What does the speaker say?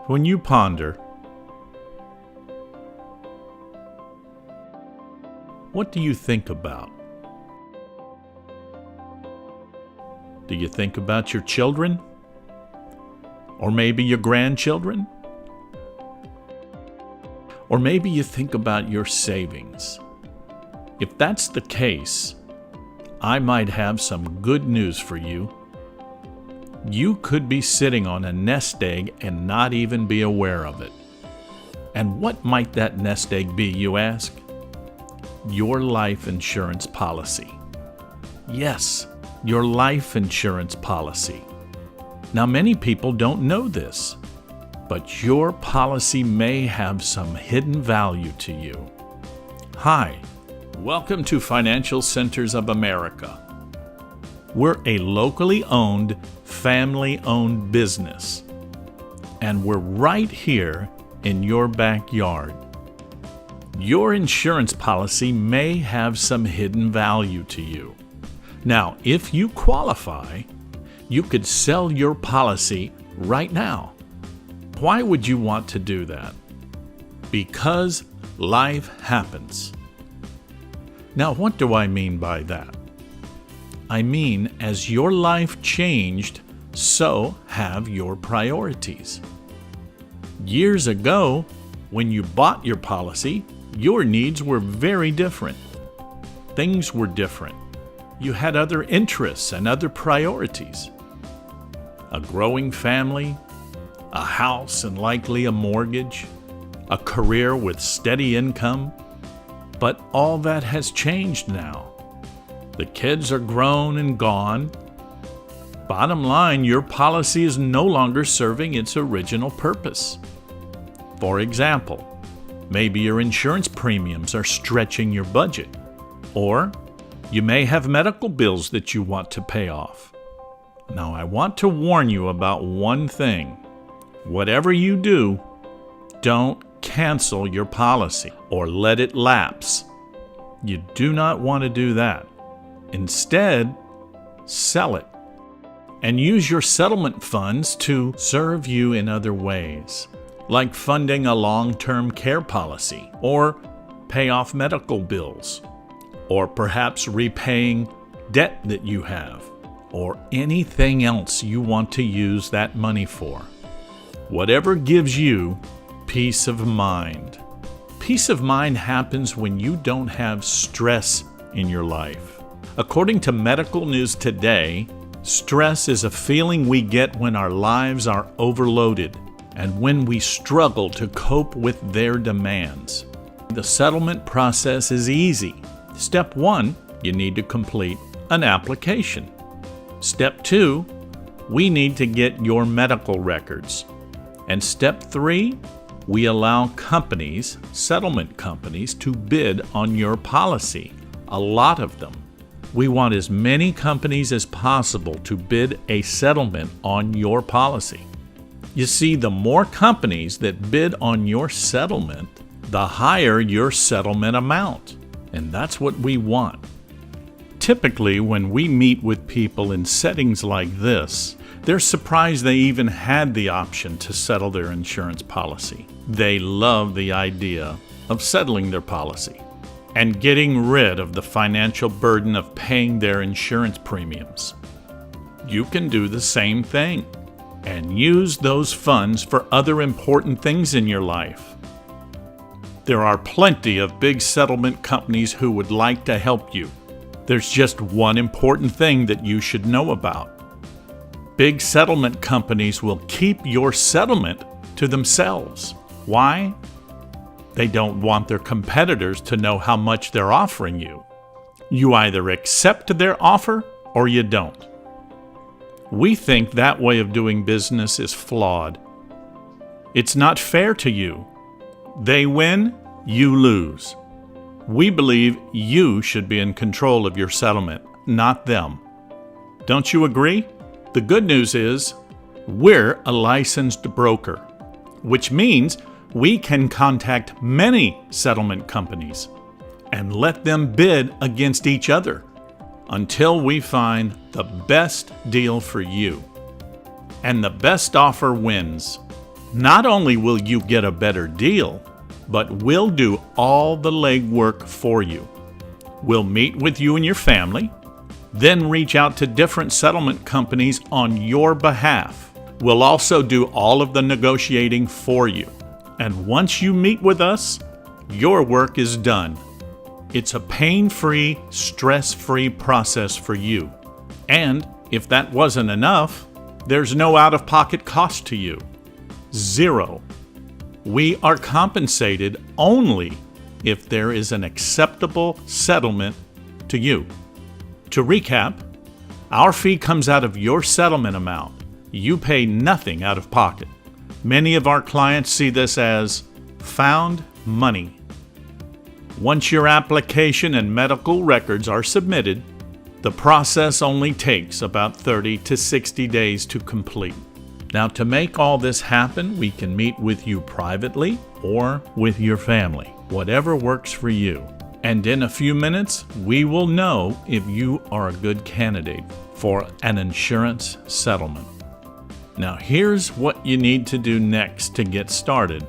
When you ponder, what do you think about? Do you think about your children? Or maybe your grandchildren? Or maybe you think about your savings. If that's the case, I might have some good news for you. You could be sitting on a nest egg and not even be aware of it. And what might that nest egg be, you ask? Your life insurance policy. Yes, your life insurance policy. Now, many people don't know this, but your policy may have some hidden value to you. Hi, welcome to Financial Centers of America. We're a locally owned, family-owned business, and we're right here in your backyard. Your insurance policy may have some hidden value to you. Now, if you qualify, you could sell your policy right now. Why would you want to do that? Because life happens. Now, what do I mean by that? I mean, as your life changed, so have your priorities. Years ago, when you bought your policy, your needs were very different. Things were different. You had other interests and other priorities. A growing family, a house and likely a mortgage, a career with steady income. But all that has changed now. The kids are grown and gone. Bottom line, your policy is no longer serving its original purpose. For example, maybe your insurance premiums are stretching your budget, or you may have medical bills that you want to pay off. Now, I want to warn you about one thing. Whatever you do, don't cancel your policy or let it lapse. You do not want to do that. Instead, sell it and use your settlement funds to serve you in other ways, like funding a long-term care policy or pay off medical bills, or perhaps repaying debt that you have, or anything else you want to use that money for. Whatever gives you peace of mind. Peace of mind happens when you don't have stress in your life. According to Medical News Today, stress is a feeling we get when our lives are overloaded and when we struggle to cope with their demands. The settlement process is easy. Step 1, you need to complete an application. Step 2, we need to get your medical records. And step 3, we allow companies, settlement companies, to bid on your policy. A lot of them. We want as many companies as possible to bid a settlement on your policy. You see, the more companies that bid on your settlement, the higher your settlement amount. And that's what we want. Typically, when we meet with people in settings like this, they're surprised they even had the option to settle their insurance policy. They love the idea of settling their policy and getting rid of the financial burden of paying their insurance premiums. You can do the same thing and use those funds for other important things in your life. There are plenty of big settlement companies who would like to help you. There's just one important thing that you should know about. Big settlement companies will keep your settlement to themselves. Why? They don't want their competitors to know how much they're offering you. You either accept their offer or you don't. We think that way of doing business is flawed. It's not fair to you. They win, you lose. We believe you should be in control of your settlement, not them. Don't you agree? The good news is, we're a licensed broker, which means we can contact many settlement companies and let them bid against each other until we find the best deal for you. And the best offer wins. Not only will you get a better deal, but we'll do all the legwork for you. We'll meet with you and your family, then reach out to different settlement companies on your behalf. We'll also do all of the negotiating for you. And once you meet with us, your work is done. It's a pain-free, stress-free process for you. And if that wasn't enough, there's no out-of-pocket cost to you. 0. We are compensated only if there is an acceptable settlement to you. To recap, our fee comes out of your settlement amount. You pay nothing out of pocket. Many of our clients see this as found money. Once your application and medical records are submitted, the process only takes about 30 to 60 days to complete. Now, to make all this happen, we can meet with you privately or with your family, whatever works for you. And in a few minutes, we will know if you are a good candidate for an insurance settlement. Now, here's what you need to do next to get started